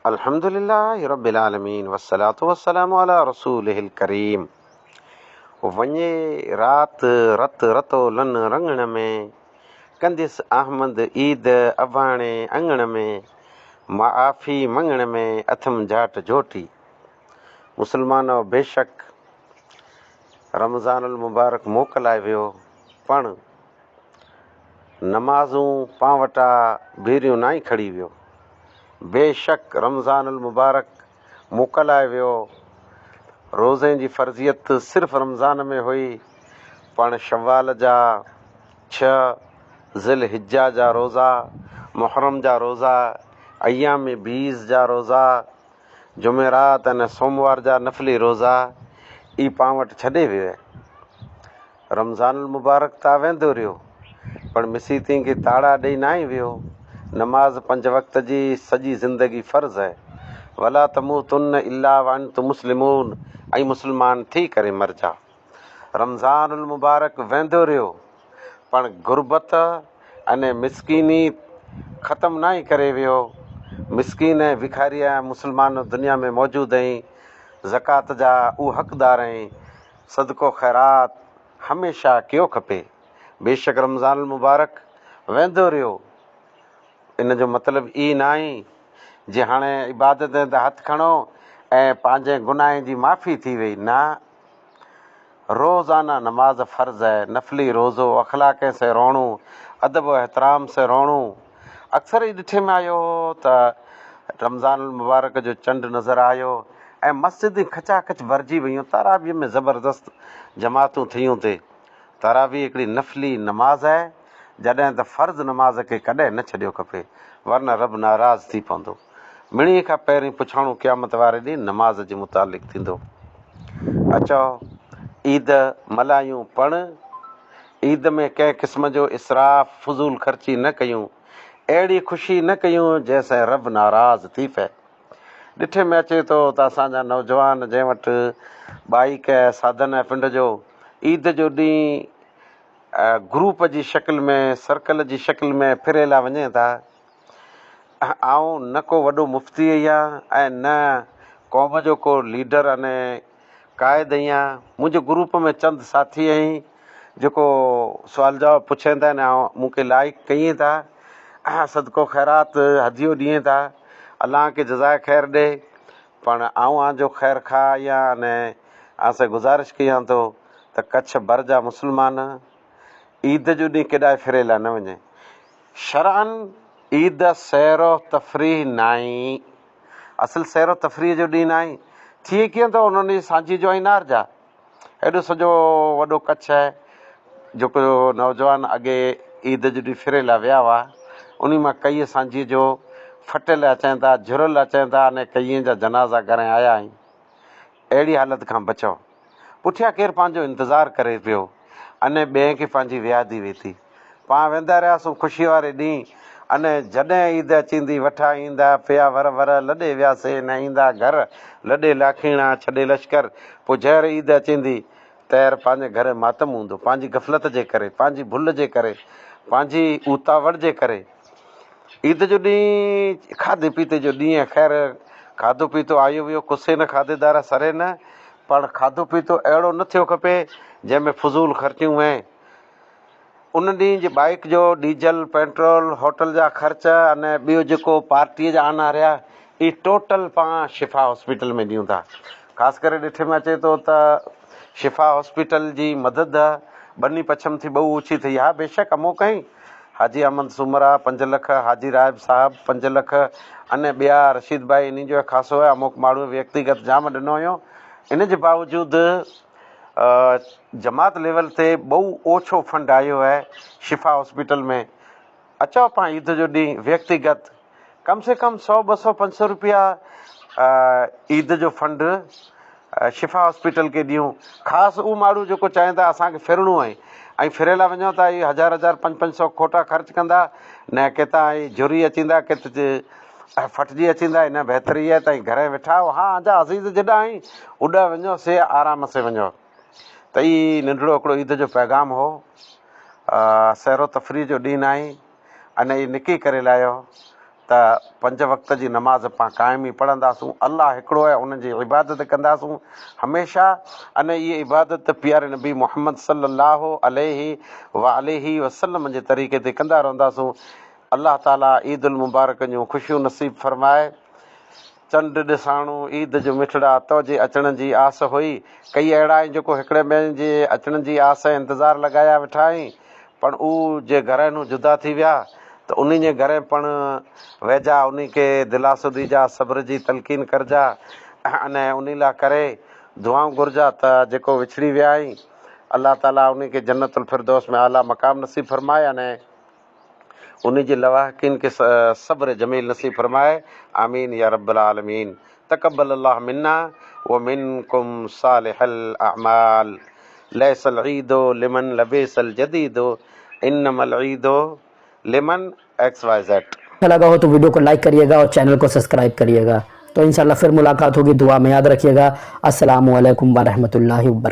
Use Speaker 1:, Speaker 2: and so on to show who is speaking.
Speaker 1: अल्हम्दुलिल्लाहि रब्बिल आलमीन वस्सलातु वस्सलामु अला रसूलिहिल करीम। वञे रात रत रतो लन रंगण में, कंदिस अहमद ईद अबाणे अंगण में, माफ़ी मंगण में अथम जाट जोटी। मुसलमानो बेशक रमज़ानुल मुबारक मोकिलाए वियो, पण नमाज़ूं पां वटा भीरियूं ना ई खड़ी वियो। बेशक रमज़ानुल मुबारक मोकिलाए वियो, रोज़े जी फ़र्ज़ियत सिर्फ़ु रमज़ान में हुई, पण शवाल जा 6 ज़िलहिज्जा जा रोज़ा, मुहर्रम जा रोज़ा, अयाम बीज़ जा रोज़ा, जुमेरात अने सोमवार जा नफ़ली रोज़ा ई पां वटि छॾे वियो आहे। रमज़ानुल मुबारक त वेंदो रहियो, पण मसीती खे ताड़ा ॾेई ना ई वियो। नमाज़ 5 वक़्त जी सॼी ज़िंदगी फ़र्ज़ आहे। वला तमूतुन्न इल्ला व अंतुम मुस्लिमून, ऐं मुस्लमान थी करे मरजा। रमज़ानुल मुबारक वेंदो रहियो, पण गुरबत अने मिसकीनी ख़तमु ना ई करे वियो। मिसकीन ऐं भिखारिया मुस्लमान दुनिया में मौजूदु आहिनि। ज़कात जा उहे हक़दार आहिनि। सदको ख़ैरात हमेशह कयो खपे। बेशक रमज़ानुल मुबारक वेंदो रहियो, इन जो मतिलबु ई न आहे जे हाणे इबादत ते हथु खणो ऐं पंहिंजे गुनाह जी माफ़ी थी वई। न, रोज़ाना नमाज़ फ़र्ज़ आहे, नफ़ली रोज़ो अख़लाक़ से रहणो, अदब एहतराम से रहणो। अक्सर ई ॾिठे में आयो त रमज़ानुल मुबारक जो चंड नज़र आयो ऐं मस्जिद खचाखच भरिजी वियूं। तरावीह में ज़बरदस्त जमातूं थियूं ते। तरावी हिकिड़ी नफ़ली नमाज़ आहे, जॾहिं त फ़र्ज़ नमाज़ खे कॾहिं न छॾियो खपे, वरना रब नाराज़ थी पवंदो। मिणीअ खां पहिरीं पुछाणो क़यामत वारे ॾींहुं नमाज़ जे मुतालिक़ थींदो। अचो ईद मल्हायूं, पण ईद में कंहिं क़िस्म जो इसराफ़ फज़ूल ख़र्ची न कयूं, अहिड़ी ख़ुशी न कयूं जंहिंसां रब नाराज़ थी पए। ॾिठे में अचे थो त असांजा नौजवान जंहिं वटि बाइक ऐं साधन ऐं पिंड जो, ईद जो ॾींहुं ग्रुप जी शिकिल में, सर्कल जी शिकिल में फिरियला वञे था। ऐं न को वॾो मुफ़्ती आहियां ऐं न क़ौम जो को लीडर अने क़ाइद आहियां। मुंहिंजे ग्रुप में चंद साथी आहिनि जेको सुवाल जवाब पुछनि था ऐं मूंखे लाइक कयूं था, सदको ख़ैरात हदियो ॾियूं था। अलाह खे जज़ाए ख़ैर ॾे। पण आउं ख़ैर खा आहियां अने आसे गुज़ारिश कयां थो त कच्छ भर जा मुस्लमान ईद जो ॾींहुं केॾांहुं फिरियला न वञे। शरअन ईद सैर तफ़रीह न आहे, असुलु सैर तफ़रीह जो ॾींहुं न आहे। थिए कीअं थो उन्हनि जी सांझी जो इनार जा एॾो सॼो वॾो कच्छ आहे, जेको नौजवान अॻे ईद जो ॾींहुं फिरियला विया हुआ, उन मां कई सांझी जो फटियल अचनि था, झुरियल अचनि था, अने कईअ जा जनाज़ा करे आया आहिनि। अहिड़ी हालत खां बचो। पुठियां केरु पंहिंजो इंतज़ारु करे पियो अने ॿिए खे पंहिंजी वियादी वेठी। पाण वेंदा रहियासीं ख़ुशी वारे ॾींहुं, अने जॾहिं ईद अचींदी वठा ईंदा पिया वर वर लॾे वियासीं, न ईंदा घर लॾे लाखीणा छॾे लश्कर। पोइ जहर ईद अचींदी तैर पंहिंजे घर मातम हूंदो, पंहिंजी गफ़लत जे करे, पंहिंजी भुल जे करे, पंहिंजी उतावड़ जे करे। ईद जो ॾींहुं खाधे पीते जो ॾींहुं आहे। ख़ैर खाधो पीतो आयो वियो, कुसे न खाधेदार सरे न, पर खाधो पीतो अहिड़ो न थियो खपे जंहिंमें फज़ूल ख़र्चियूं ऐं उन ॾींहुं जे बाइक जो डीजल पेट्रोल होटल जा ख़र्च अने ॿियो जेको पार्टीअ जा आना रहिया, ई टोटल पाण शिफ़ा हॉस्पिटल में ॾियूं था। ख़ासि करे ॾिठे में अचे थो त शिफ़ा हॉस्पिटल जी मदद बनी पछम थी बहु ऊची थी। हा बेशक अमो कई हाजी अहमद सुमरा 5 लख, हाजी रायब साहब 5 लख, अने ॿिया रशीद भाई इन जो ख़ासो आहे। अमुक माण्हू व्यक्तिगत जाम ॾिनो हुयो। इन जे बावजूदि जमात लेवल ते बहु ओछो फंड आयो आहे शिफ़ा हॉस्पिटल में। अचो पाण ईद जो ॾींहुं व्यक्तिगत कम से कम 100, 200, 500 रुपया ईद जो फंड शिफ़ा हॉस्पिटल खे ॾियूं। ख़ासि उहो माण्हू जेको चवनि था असांखे फिरणो आहे ऐं फिरियला वञो था, इहे 1000, 500 खोटा ख़र्च कंदा, न किथां झुरी अचींदा, किथे फटिजी अचींदा। इन बहितरी आहे त घर वेठा हो, हा जा अज़ीज़ जॾा आई उॾा वञो से आराम से वञो। त ई नंढड़ो हिकिड़ो ईद जो पैगाम हो। सैरो तफ़रीह जो ॾींहुं आहे अने ई निकी करे लाहियो त 5 वक़्त जी नमाज़ पाण क़ाइम ई पढ़ंदासूं। अलाह हिकिड़ो आहे, उन जी इबादत कंदासूं हमेशह। अने इहे इबादत प्यारे नबी मुहम्मद सल्लल्लाहु अलैहि वसल्लम जे तरीक़े ते कंदा रहंदासूं। अलाह ताला ईद उल मुबारक जूं ख़ुशियूं नसीब फ़रमाए। चंड ॾिसाणो ईद जो मिठड़ा तो जे अचण जी आस हुई। कई अहिड़ा आहिनि जेको हिकिड़े ॿिए जे अचण जी आस इंतज़ारु लॻाया वेठा आहिनि, पण उहे जे घर जुदा थी विया त उन जे घर पण वेझा उन खे दिलासो ॾिजा, सब्र जी तलक़ीन करजा अने उन लाइ करे दुआऊं घुरजा त जेको विछड़ी विया आहिनि अलाह ताला उन खे जन्नतुल फिरदौस में आला मक़ाम नसीब फ़रमाए अने उन जे लवाहकिन खे सब्र जमील नसीब फ़रमाए। आमीन या रब्बल आलमीन। तक़ब्बल अल्लाह मिन्ना व मिनकुम सालिहल अअमाल। लैसल ईदो लिमन लबेसल जदीदो इन्नमल ईदो लिमन XYZ।
Speaker 2: अच्छा लगा हो तो वीडियो को लाइक करिएगा और चैनल को सब्सक्राइब करिएगा। तो इंशाल्लाह फिर मुलाकात होगी। दुआ में याद रखिएगा। अस्सलामु अलैकुम व रहमतुल्लाहि व बरकातहू।